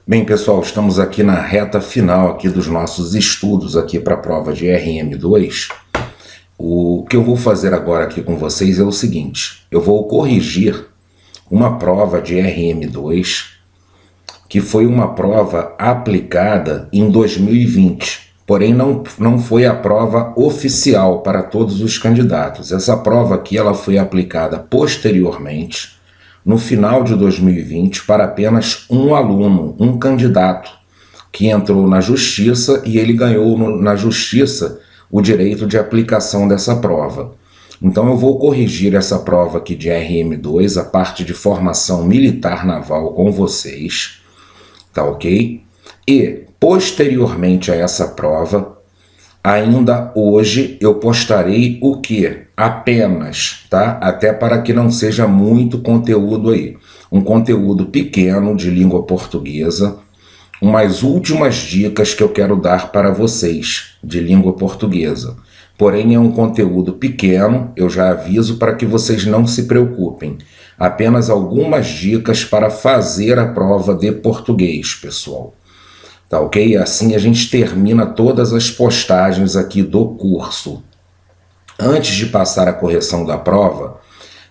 Bem, pessoal, estamos aqui na reta final aqui dos nossos estudos aqui para a prova de RM2. O que eu vou fazer agora aqui com vocês é o seguinte: eu vou corrigir uma prova de RM2 que foi uma prova aplicada em 2020, porém não foi a prova oficial para todos os candidatos. Essa prova aqui ela foi aplicada posteriormente, no final de 2020, para apenas um aluno, um candidato, que entrou na justiça e ele ganhou na justiça o direito de aplicação dessa prova. Então eu vou corrigir essa prova aqui de RM2, a parte de formação militar naval com vocês, tá ok? E, posteriormente a essa prova, ainda hoje eu postarei o que? Apenas, tá? Até para que não seja muito conteúdo aí. Um conteúdo pequeno de língua portuguesa, umas últimas dicas que eu quero dar para vocês de língua portuguesa. Porém é um conteúdo pequeno, eu já aviso para que vocês não se preocupem. Apenas algumas dicas para fazer a prova de português, pessoal. Tá ok? Assim a gente termina todas as postagens aqui do curso. Antes de passar a correção da prova,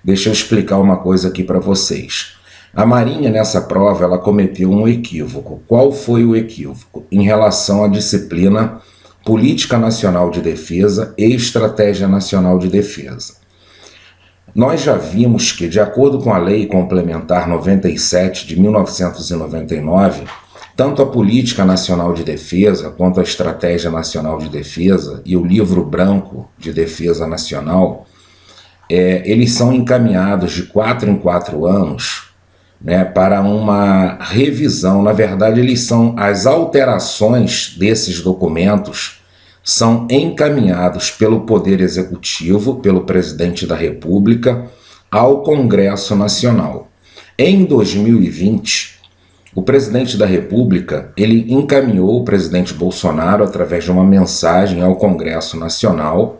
deixa eu explicar uma coisa aqui para vocês. A Marinha nessa prova ela cometeu um equívoco. Qual foi o equívoco? Em relação à disciplina Política Nacional de Defesa e Estratégia Nacional de Defesa. Nós já vimos que, de acordo com a Lei Complementar 97 de 1999, tanto a Política Nacional de Defesa quanto a Estratégia Nacional de Defesa e o Livro Branco de Defesa Nacional, eles são encaminhados de 4 em 4 anos, né, para uma revisão. Na verdade, as alterações desses documentos são encaminhados pelo Poder Executivo, pelo Presidente da República, ao Congresso Nacional. Em 2020, o Presidente da República, ele encaminhou o presidente Bolsonaro, através de uma mensagem ao Congresso Nacional,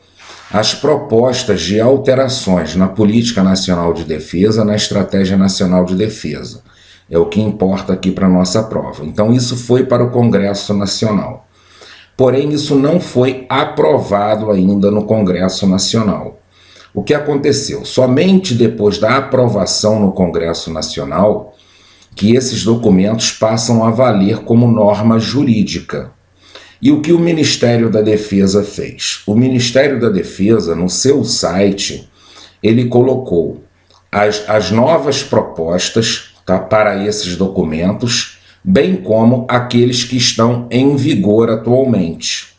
as propostas de alterações na Política Nacional de Defesa, na Estratégia Nacional de Defesa. É o que importa aqui para a nossa prova. Então isso foi para o Congresso Nacional. Porém, isso não foi aprovado ainda no Congresso Nacional. O que aconteceu? Somente depois da aprovação no Congresso Nacional que esses documentos passam a valer como norma jurídica. E o que o Ministério da Defesa fez? O Ministério da Defesa, no seu site, ele colocou as novas propostas, tá, para esses documentos, bem como aqueles que estão em vigor atualmente.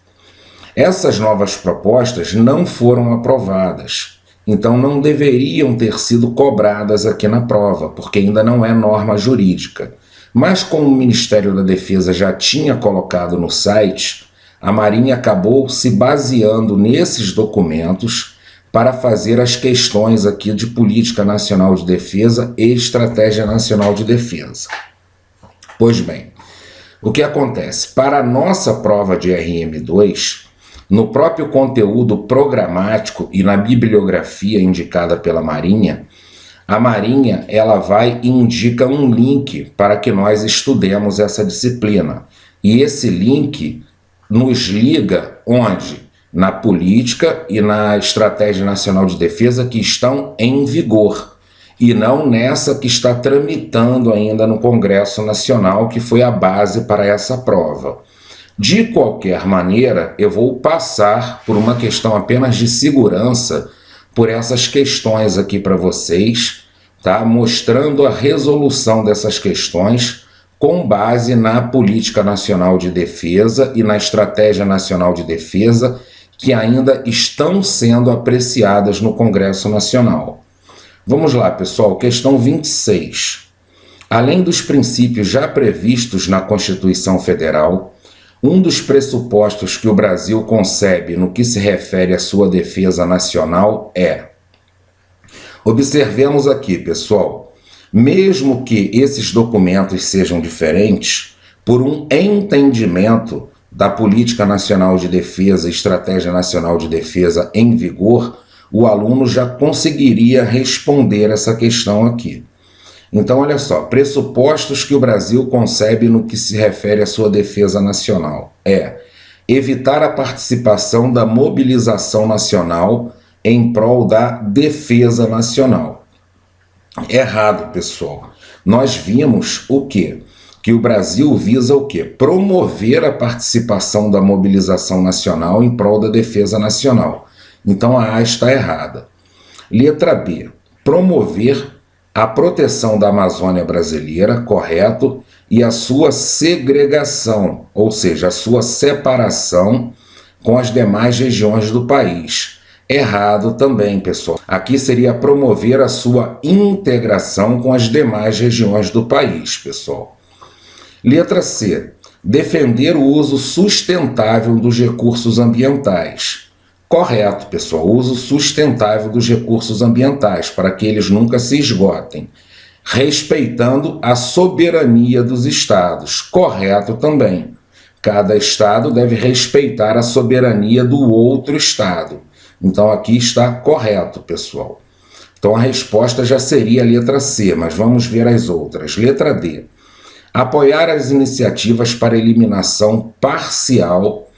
Essas novas propostas não foram aprovadas, então não deveriam ter sido cobradas aqui na prova, porque ainda não é norma jurídica. Mas como o Ministério da Defesa já tinha colocado no site, a Marinha acabou se baseando nesses documentos para fazer as questões aqui de Política Nacional de Defesa e Estratégia Nacional de Defesa. Pois bem, o que acontece? Para a nossa prova de RM2, no próprio conteúdo programático e na bibliografia indicada pela Marinha, a Marinha ela vai e indica um link para que nós estudemos essa disciplina. E esse link nos liga onde? Na política e na Estratégia Nacional de Defesa que estão em vigor, e não nessa que está tramitando ainda no Congresso Nacional, que foi a base para essa prova. De qualquer maneira, eu vou passar por uma questão apenas de segurança por essas questões aqui para vocês, tá? Mostrando a resolução dessas questões com base na Política Nacional de Defesa e na Estratégia Nacional de Defesa, que ainda estão sendo apreciadas no Congresso Nacional. Vamos lá, pessoal, questão 26. Além dos princípios já previstos na Constituição Federal, um dos pressupostos que o Brasil concebe no que se refere à sua defesa nacional é... Observemos aqui, pessoal, mesmo que esses documentos sejam diferentes, por um entendimento da Política Nacional de Defesa e Estratégia Nacional de Defesa em vigor, o aluno já conseguiria responder essa questão aqui. Então, olha só, pressupostos que o Brasil concebe no que se refere à sua defesa nacional é evitar a participação da mobilização nacional em prol da defesa nacional. Errado, pessoal. Nós vimos o quê? Que o Brasil visa o quê? Promover a participação da mobilização nacional em prol da defesa nacional. Então a A está errada. Letra B. Promover a proteção da Amazônia brasileira, correto, e a sua segregação, ou seja, a sua separação com as demais regiões do país. Errado também, pessoal. Aqui seria promover a sua integração com as demais regiões do país, pessoal. Letra C. Defender o uso sustentável dos recursos ambientais. Correto, pessoal. Uso sustentável dos recursos ambientais, para que eles nunca se esgotem. Respeitando a soberania dos estados. Correto também. Cada estado deve respeitar a soberania do outro estado. Então aqui está correto, pessoal. Então a resposta já seria a letra C, mas vamos ver as outras. Letra D. Apoiar as iniciativas para eliminação parcial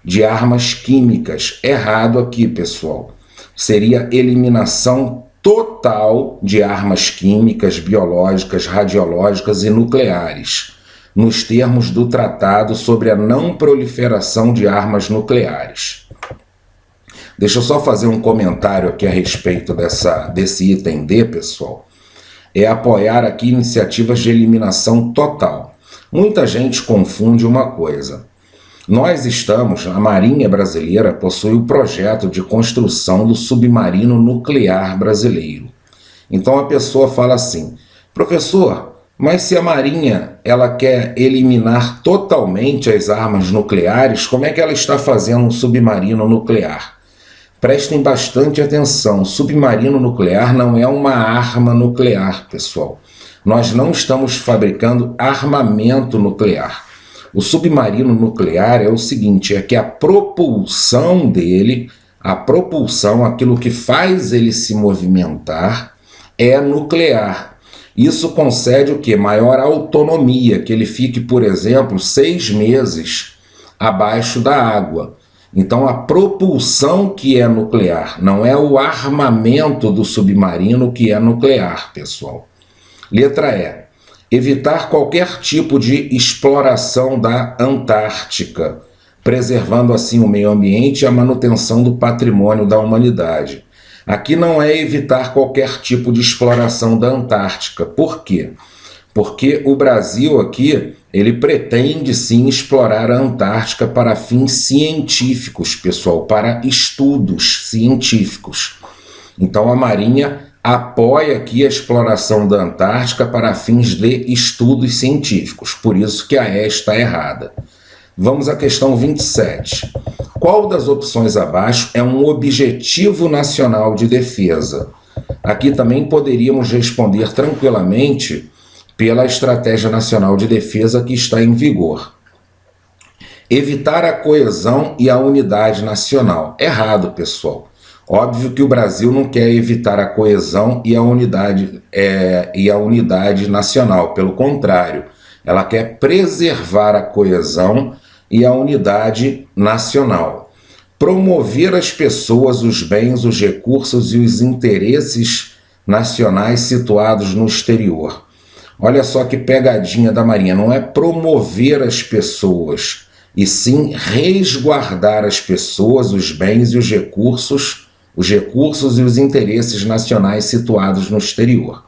de armas químicas. Errado aqui, pessoal. Seria eliminação total de armas químicas, biológicas, radiológicas e nucleares, nos termos do Tratado sobre a Não Proliferação de Armas Nucleares. Deixa eu só fazer um comentário aqui a respeito desse item D, pessoal. É apoiar aqui iniciativas de eliminação total. Muita gente confunde uma coisa. A Marinha Brasileira possui o projeto de construção do submarino nuclear brasileiro. Então a pessoa fala assim, professor, mas se a Marinha ela quer eliminar totalmente as armas nucleares, como é que ela está fazendo um submarino nuclear? Prestem bastante atenção, o submarino nuclear não é uma arma nuclear, pessoal. Nós não estamos fabricando armamento nuclear. O submarino nuclear é o seguinte, é que a propulsão dele, aquilo que faz ele se movimentar, é nuclear. Isso concede o quê? Maior autonomia, que ele fique, por exemplo, 6 meses abaixo da água. Então a propulsão que é nuclear, não é o armamento do submarino que é nuclear, pessoal. Letra E. Evitar qualquer tipo de exploração da Antártica, preservando assim o meio ambiente e a manutenção do patrimônio da humanidade. Aqui não é evitar qualquer tipo de exploração da Antártica. Por quê? Porque o Brasil aqui, ele pretende sim explorar a Antártica para fins científicos, pessoal, para estudos científicos. Então a Marinha apoia aqui a exploração da Antártica para fins de estudos científicos, por isso que a E está errada. Vamos à questão 27. Qual das opções abaixo é um objetivo nacional de defesa? Aqui também poderíamos responder tranquilamente pela Estratégia Nacional de Defesa que está em vigor. Evitar a coesão e a unidade nacional. Errado, pessoal. Óbvio que o Brasil não quer evitar a coesão e a unidade nacional. Pelo contrário, ela quer preservar a coesão e a unidade nacional. Promover as pessoas, os bens, os recursos e os interesses nacionais situados no exterior. Olha só que pegadinha da Marinha, não é promover as pessoas, e sim resguardar as pessoas, os bens e os recursos e os interesses nacionais situados no exterior.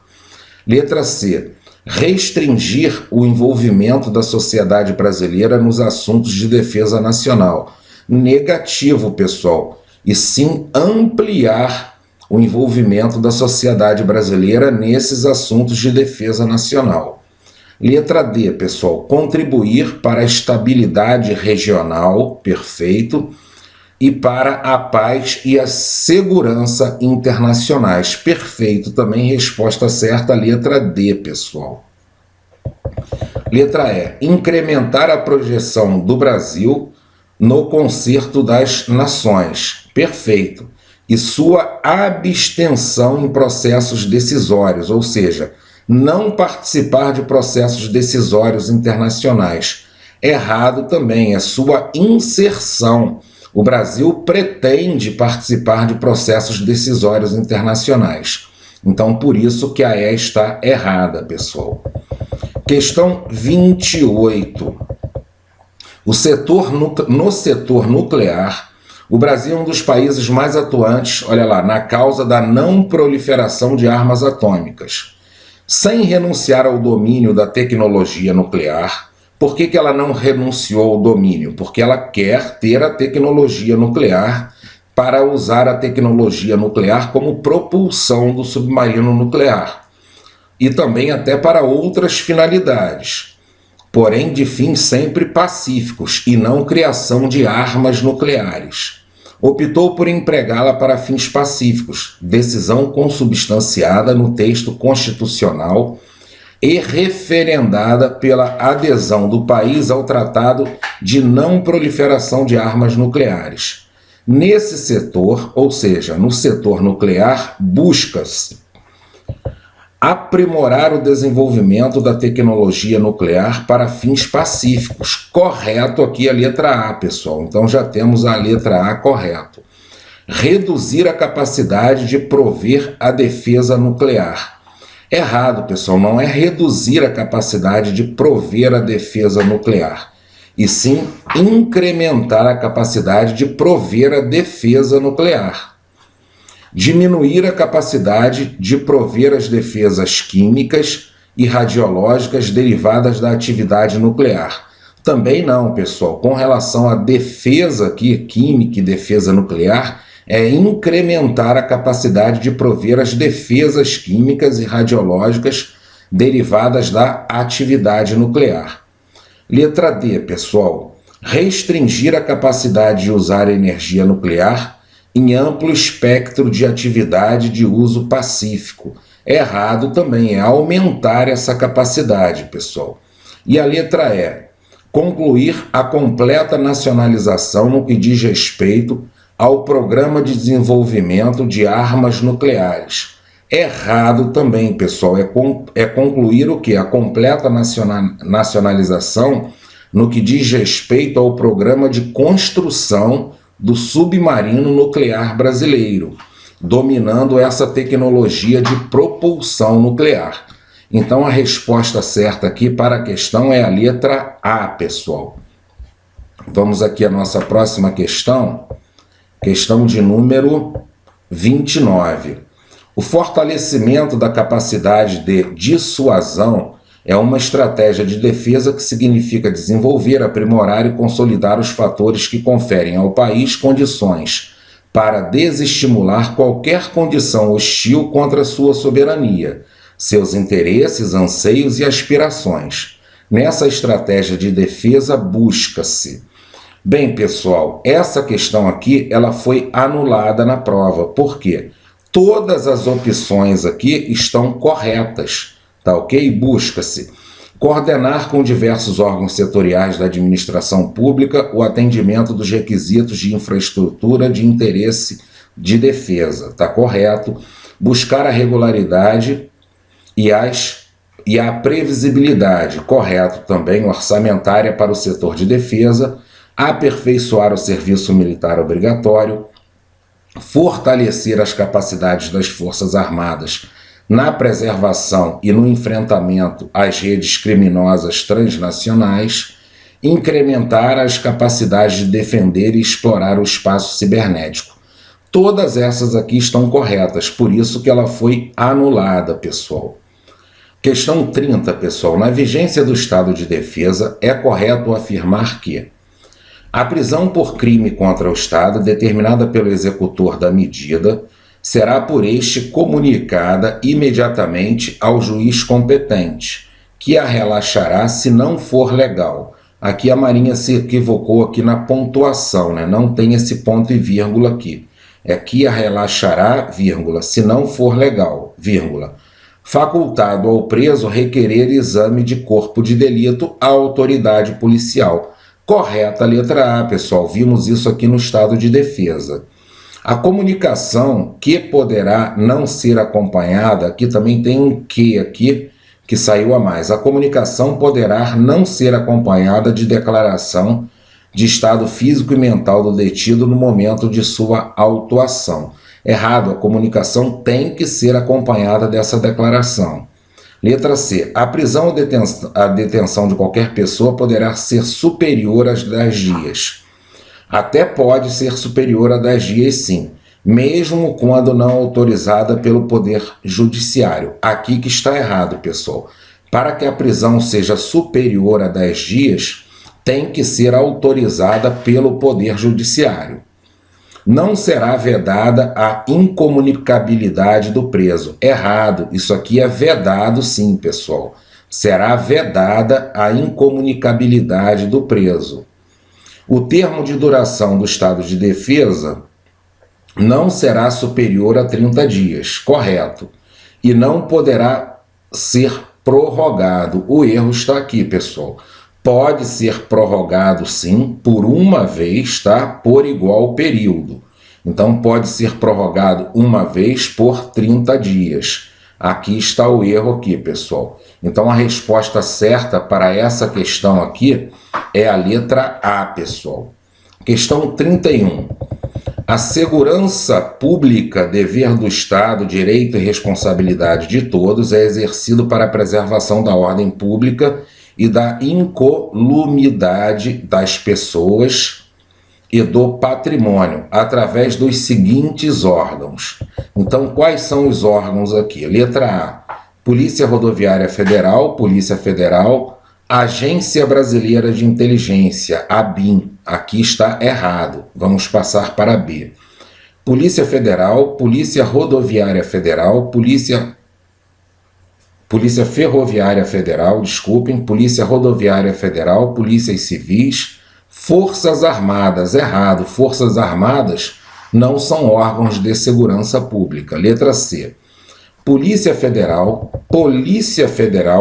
Letra C. Restringir o envolvimento da sociedade brasileira nos assuntos de defesa nacional. Negativo, pessoal, e sim ampliar o envolvimento da sociedade brasileira nesses assuntos de defesa nacional. Letra D, pessoal, contribuir para a estabilidade regional, perfeito, e para a paz e a segurança internacionais, perfeito também, resposta certa, letra D, pessoal. Letra E, incrementar a projeção do Brasil no Concerto das Nações, perfeito, e sua abstenção em processos decisórios, ou seja, Não participar de processos decisórios internacionais. Errado também, é sua inserção. O Brasil pretende participar de processos decisórios internacionais. Então, por isso que a E está errada, pessoal. Questão 28. No setor nuclear, o Brasil é um dos países mais atuantes, olha lá, na causa da não proliferação de armas atômicas. Sem renunciar ao domínio da tecnologia nuclear. Por que ela não renunciou ao domínio? Porque ela quer ter a tecnologia nuclear para usar a tecnologia nuclear como propulsão do submarino nuclear. E também até para outras finalidades, porém de fins sempre pacíficos e não criação de armas nucleares. Optou por empregá-la para fins pacíficos, decisão consubstanciada no texto constitucional e referendada pela adesão do país ao Tratado de Não Proliferação de Armas Nucleares. Nesse setor, ou seja, no setor nuclear, busca-se aprimorar o desenvolvimento da tecnologia nuclear para fins pacíficos. Correto aqui a letra A, pessoal. Então já temos a letra A correto. Reduzir a capacidade de prover a defesa nuclear. Errado, pessoal. Não é reduzir a capacidade de prover a defesa nuclear, e sim incrementar a capacidade de prover a defesa nuclear. Diminuir a capacidade de prover as defesas químicas e radiológicas derivadas da atividade nuclear. Também não, pessoal. Com relação à defesa aqui, química e defesa nuclear, é incrementar a capacidade de prover as defesas químicas e radiológicas derivadas da atividade nuclear. Letra D, pessoal. Restringir a capacidade de usar energia nuclear em amplo espectro de atividade de uso pacífico. Errado também, é aumentar essa capacidade, pessoal. E a letra E. Concluir a completa nacionalização no que diz respeito ao Programa de Desenvolvimento de Armas Nucleares. Errado também, pessoal, é concluir o que? A completa nacionalização no que diz respeito ao Programa de Construção do Submarino Nuclear Brasileiro, dominando essa tecnologia de propulsão nuclear. Então a resposta certa aqui para a questão é a letra A, pessoal. Vamos aqui à nossa próxima questão. Questão de número 29. O fortalecimento da capacidade de dissuasão é uma estratégia de defesa que significa desenvolver, aprimorar e consolidar os fatores que conferem ao país condições para desestimular qualquer condição hostil contra sua soberania, seus interesses, anseios e aspirações. Nessa estratégia de defesa busca-se. Bem, pessoal, essa questão aqui ela foi anulada na prova. Por quê? Todas as opções aqui estão corretas, tá ok? Busca-se coordenar com diversos órgãos setoriais da administração pública o atendimento dos requisitos de infraestrutura de interesse de defesa, tá correto? Buscar a regularidade e a previsibilidade, correto também, orçamentária para o setor de defesa, aperfeiçoar o serviço militar obrigatório, fortalecer as capacidades das Forças Armadas na preservação e no enfrentamento às redes criminosas transnacionais, incrementar as capacidades de defender e explorar o espaço cibernético. Todas essas aqui estão corretas, por isso que ela foi anulada, pessoal. Questão 30, pessoal. Na vigência do estado de defesa, é correto afirmar que a prisão por crime contra o Estado, determinada pelo executor da medida, será por este comunicada imediatamente ao juiz competente, que a relaxará se não for legal. Aqui a Marinha se equivocou aqui na pontuação, né? Não tem esse ponto e vírgula aqui. É que a relaxará, vírgula, se não for legal, vírgula. Facultado ao preso requerer exame de corpo de delito à autoridade policial. Correta a letra A, pessoal. Vimos isso aqui no estado de defesa. A comunicação que poderá não ser acompanhada, aqui também tem um que aqui, que saiu a mais. A comunicação poderá não ser acompanhada de declaração de estado físico e mental do detido no momento de sua autuação. Errado, a comunicação tem que ser acompanhada dessa declaração. Letra C. A prisão ou a detenção de qualquer pessoa poderá ser superior a 10 dias. Até pode ser superior a 10 dias, sim, mesmo quando não autorizada pelo Poder Judiciário. Aqui que está errado, pessoal. Para que a prisão seja superior a 10 dias, tem que ser autorizada pelo Poder Judiciário. Não será vedada a incomunicabilidade do preso. Errado, isso aqui é vedado sim, pessoal. Será vedada a incomunicabilidade do preso. O termo de duração do estado de defesa não será superior a 30 dias, correto. E não poderá ser prorrogado. O erro está aqui, pessoal. Pode ser prorrogado, sim, por uma vez, tá? Por igual período. Então, pode ser prorrogado uma vez por 30 dias. Aqui está o erro aqui, pessoal. Então, a resposta certa para essa questão aqui é a letra A, pessoal. Questão 31. A segurança pública, dever do Estado, direito e responsabilidade de todos, é exercido para a preservação da ordem pública e da incolumidade das pessoas e do patrimônio, através dos seguintes órgãos. Então, quais são os órgãos aqui? Letra A, Polícia Rodoviária Federal, Polícia Federal, Agência Brasileira de Inteligência, ABIN. Aqui está errado, vamos passar para B. Polícia Federal, Polícia Rodoviária Federal, Polícia Ferroviária Federal, desculpem, Polícia Rodoviária Federal, Polícias Civis, Forças Armadas. Errado, Forças Armadas não são órgãos de segurança pública. Letra C. Polícia Federal,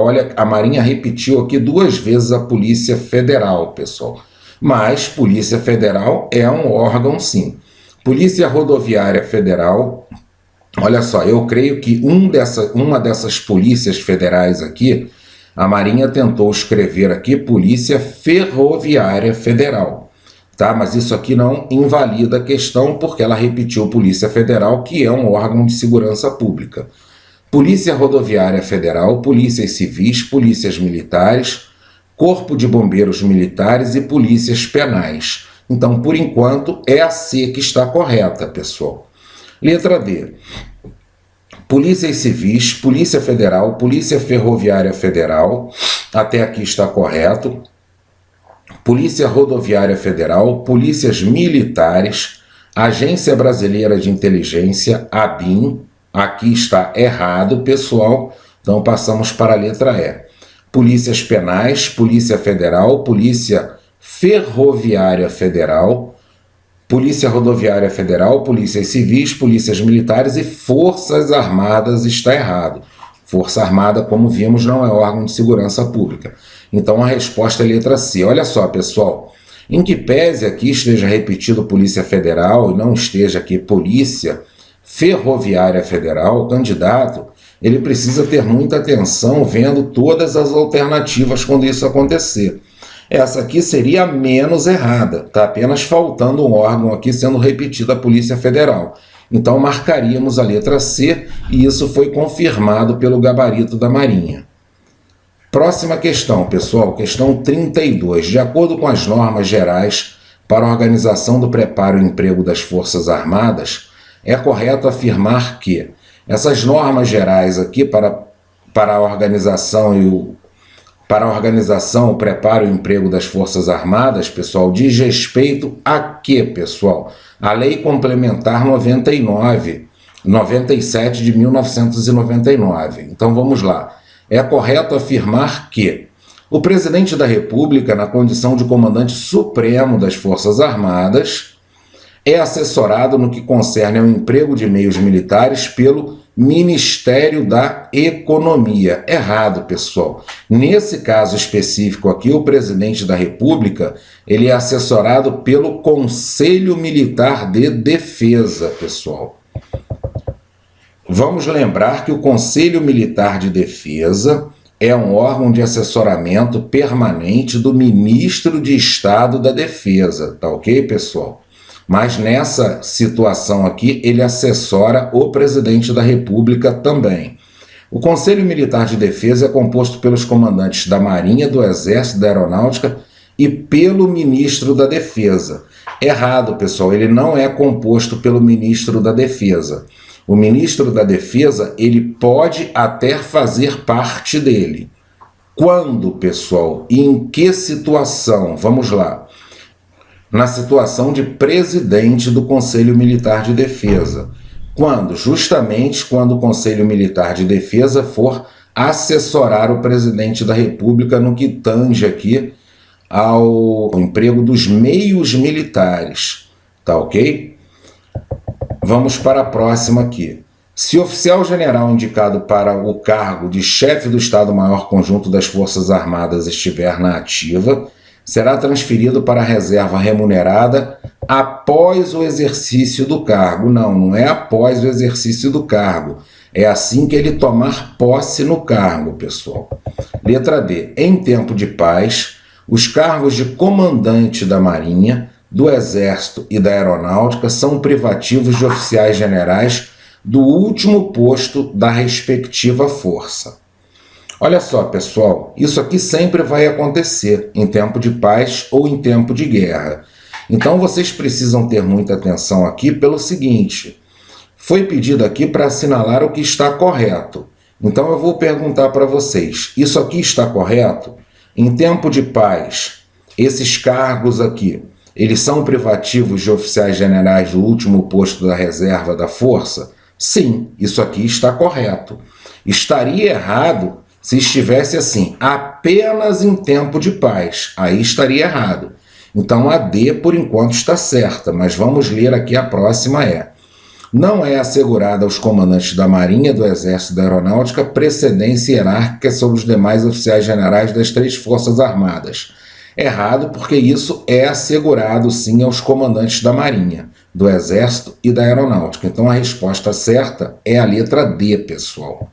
olha, a Marinha repetiu aqui 2 vezes a Polícia Federal, pessoal. Mas Polícia Federal é um órgão, sim. Polícia Rodoviária Federal. Olha só, eu creio que uma dessas polícias federais aqui, a Marinha tentou escrever aqui Polícia Ferroviária Federal, tá? Mas isso aqui não invalida a questão, porque ela repetiu Polícia Federal, que é um órgão de segurança pública. Polícia Rodoviária Federal, Polícias Civis, Polícias Militares, Corpo de Bombeiros Militares e Polícias Penais. Então, por enquanto, é a C que está correta, pessoal. Letra D. Polícias Civis, Polícia Federal, Polícia Ferroviária Federal, até aqui está correto. Polícia Rodoviária Federal, Polícias Militares, Agência Brasileira de Inteligência, ABIN, aqui está errado, pessoal. Então passamos para a letra E. Polícias Penais, Polícia Federal, Polícia Ferroviária Federal, Polícia Rodoviária Federal, Polícias Civis, Polícias Militares e Forças Armadas está errado. Força Armada, como vimos, não é órgão de segurança pública. Então a resposta é letra C. Olha só, pessoal, em que pese aqui esteja repetido Polícia Federal e não esteja aqui Polícia Ferroviária Federal, o candidato, ele precisa ter muita atenção vendo todas as alternativas quando isso acontecer. Essa aqui seria a menos errada, está apenas faltando um órgão aqui sendo repetida a Polícia Federal. Então marcaríamos a letra C e isso foi confirmado pelo gabarito da Marinha. Próxima questão, pessoal, questão 32. De acordo com as normas gerais para a organização do preparo e emprego das Forças Armadas, é correto afirmar que essas normas gerais aqui para a organização o preparo e o emprego das Forças Armadas, pessoal, diz respeito a quê, pessoal? A Lei Complementar 97 de 1999. Então vamos lá. É correto afirmar que o presidente da República, na condição de comandante supremo das Forças Armadas, é assessorado no que concerne ao emprego de meios militares pelo Ministério da Economia. Errado, pessoal. Nesse caso específico aqui, o presidente da República, ele é assessorado pelo Conselho Militar de Defesa, pessoal. Vamos lembrar que o Conselho Militar de Defesa é um órgão de assessoramento permanente do Ministro de Estado da Defesa, tá ok, pessoal? Mas nessa situação aqui, ele assessora o presidente da República também. O Conselho Militar de Defesa é composto pelos comandantes da Marinha, do Exército, da Aeronáutica e pelo Ministro da Defesa. Errado, pessoal, ele não é composto pelo Ministro da Defesa. O Ministro da Defesa, ele pode até fazer parte dele. Quando, pessoal? E em que situação? Vamos lá. Na situação de presidente do Conselho Militar de Defesa. Quando? Justamente quando o Conselho Militar de Defesa for assessorar o presidente da República no que tange aqui ao emprego dos meios militares. Tá ok? Vamos para a próxima aqui. Se oficial general indicado para o cargo de chefe do Estado-Maior Conjunto das Forças Armadas estiver na ativa, será transferido para a reserva remunerada após o exercício do cargo. Não é após o exercício do cargo. É assim que ele tomar posse no cargo, pessoal. Letra D. Em tempo de paz, os cargos de comandante da Marinha, do Exército e da Aeronáutica são privativos de oficiais generais do último posto da respectiva força. Olha só, pessoal, isso aqui sempre vai acontecer em tempo de paz ou em tempo de guerra. Então vocês precisam ter muita atenção aqui pelo seguinte: foi pedido aqui para assinalar o que está correto. Então eu vou perguntar para vocês, isso aqui está correto? Em tempo de paz, esses cargos aqui, eles são privativos de oficiais generais do último posto da reserva da força? Sim, isso aqui está correto. Estaria errado se estivesse assim, apenas em tempo de paz. Aí estaria errado. Então a D, por enquanto, está certa, mas vamos ler aqui a próxima é: não é assegurada aos comandantes da Marinha, do Exército e da Aeronáutica precedência hierárquica sobre os demais oficiais generais das três Forças Armadas. Errado, porque isso é assegurado sim aos comandantes da Marinha, do Exército e da Aeronáutica. Então a resposta certa é a letra D, pessoal.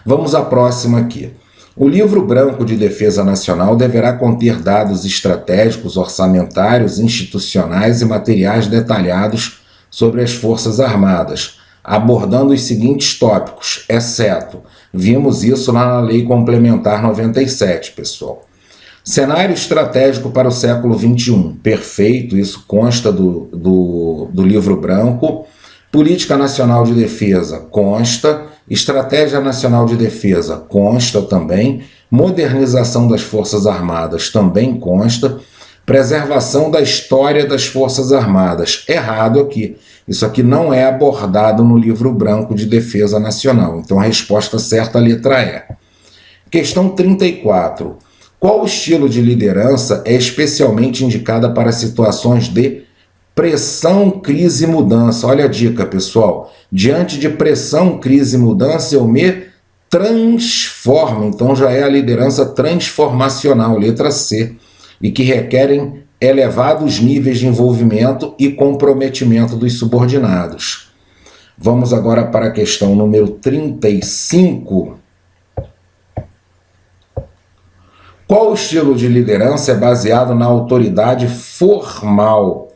Vamos à próxima aqui. O Livro Branco de Defesa Nacional deverá conter dados estratégicos, orçamentários, institucionais e materiais detalhados sobre as Forças Armadas, abordando os seguintes tópicos, exceto, vimos isso na Lei Complementar 97, pessoal. Cenário estratégico para o século XXI, perfeito, isso consta do Livro Branco. Política Nacional de Defesa, consta. Estratégia Nacional de Defesa, consta também. Modernização das Forças Armadas, também consta. Preservação da história das Forças Armadas, errado aqui. Isso aqui não é abordado no Livro Branco de Defesa Nacional. Então a resposta certa, a letra E. Questão 34. Qual estilo de liderança é especialmente indicada para situações de pressão, crise e mudança? Olha a dica, pessoal. Diante de pressão, crise e mudança, eu me transformo. Então já é a liderança transformacional, letra C, e que requerem elevados níveis de envolvimento e comprometimento dos subordinados. Vamos agora para a questão número 35. Qual estilo de liderança é baseado na autoridade formal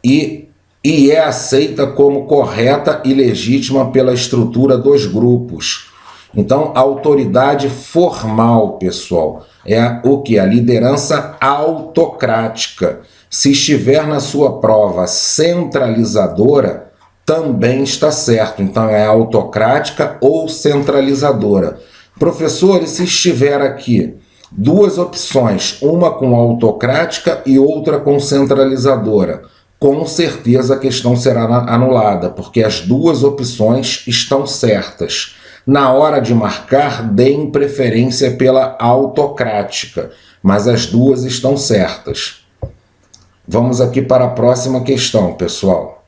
e é aceita como correta e legítima pela estrutura dos grupos? Então, a autoridade formal, pessoal, é o que? A liderança autocrática. Se estiver na sua prova centralizadora, também está certo. Então, é autocrática ou centralizadora. Professor, e se estiver aqui duas opções, uma com autocrática e outra com centralizadora, com certeza a questão será anulada, porque as duas opções estão certas. Na hora de marcar, deem preferência pela autocrática, mas as duas estão certas. Vamos aqui para a próxima questão, pessoal.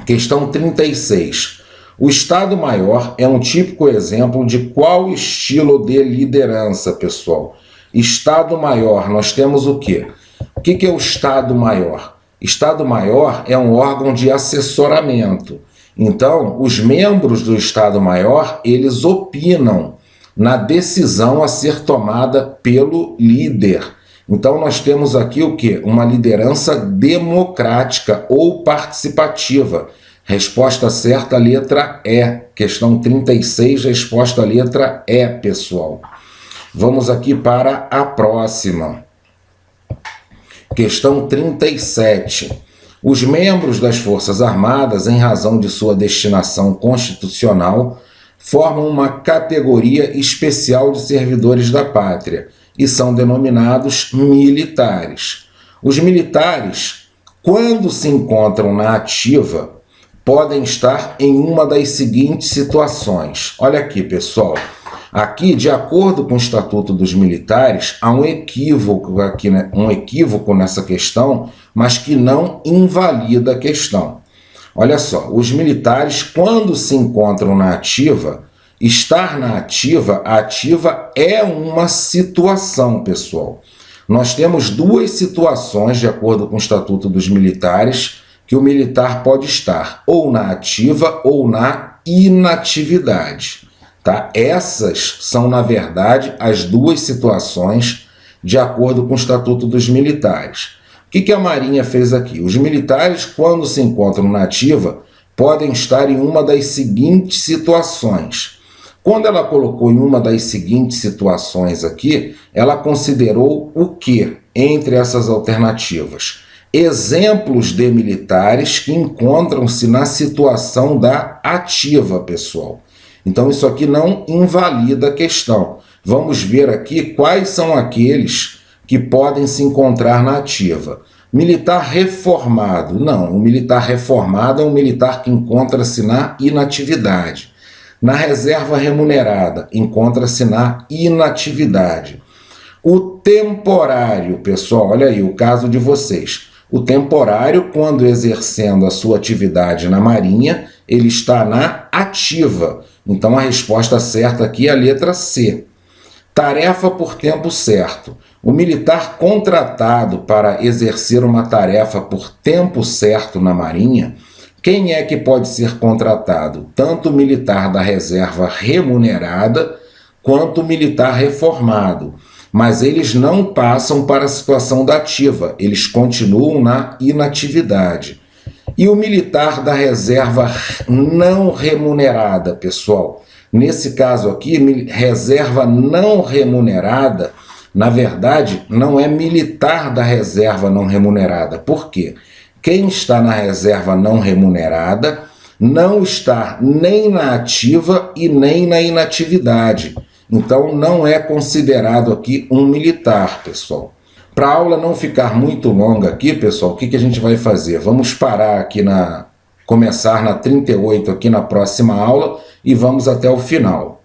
Questão 36. O Estado-Maior é um típico exemplo de qual estilo de liderança, pessoal? Estado-Maior, nós temos o quê? O que é o Estado-Maior? Estado-Maior é um órgão de assessoramento. Então, os membros do Estado-Maior, eles opinam na decisão a ser tomada pelo líder. Então nós temos aqui o quê? Uma liderança democrática ou participativa. Resposta certa, letra E. Questão 36, resposta letra E, pessoal. Vamos aqui para a próxima. Questão 37. Os membros das Forças Armadas, em razão de sua destinação constitucional, formam uma categoria especial de servidores da pátria e são denominados militares. Os militares, quando se encontram na ativa, podem estar em uma das seguintes situações. Olha aqui, pessoal. Aqui, de acordo com o Estatuto dos Militares, há um equívoco aqui, né? Um equívoco nessa questão, mas que não invalida a questão. Olha só, os militares, quando se encontram na ativa, estar na ativa, a ativa é uma situação, pessoal. Nós temos duas situações, de acordo com o Estatuto dos Militares, que o militar pode estar ou na ativa ou na inatividade. Tá? Essas são, na verdade, as duas situações de acordo com o Estatuto dos Militares. O que a Marinha fez aqui? Os militares, quando se encontram na ativa, podem estar em uma das seguintes situações. Quando ela colocou em uma das seguintes situações aqui, ela considerou o que entre essas alternativas? Exemplos de militares que encontram-se na situação da ativa, pessoal. Então isso aqui não invalida a questão. Vamos ver aqui quais são aqueles que podem se encontrar na ativa. Militar reformado. Não, o militar reformado é um militar que encontra-se na inatividade. Na reserva remunerada, encontra-se na inatividade. O temporário, pessoal, olha aí o caso de vocês. O temporário, quando exercendo a sua atividade na Marinha, ele está na ativa. Então a resposta certa aqui é a letra C. Tarefa por tempo certo. O militar contratado para exercer uma tarefa por tempo certo na Marinha, quem é que pode ser contratado? Tanto o militar da reserva remunerada quanto o militar reformado. Mas eles não passam para a situação da ativa, eles continuam na inatividade. E o militar da reserva não remunerada, pessoal? Nesse caso aqui, reserva não remunerada, na verdade, não é militar da reserva não remunerada. Por quê? Quem está na reserva não remunerada não está nem na ativa e nem na inatividade. Então, não é considerado aqui um militar, pessoal. Para a aula não ficar muito longa aqui, pessoal, o que a gente vai fazer? Vamos parar aqui começar na 38 aqui na próxima aula e vamos até o final.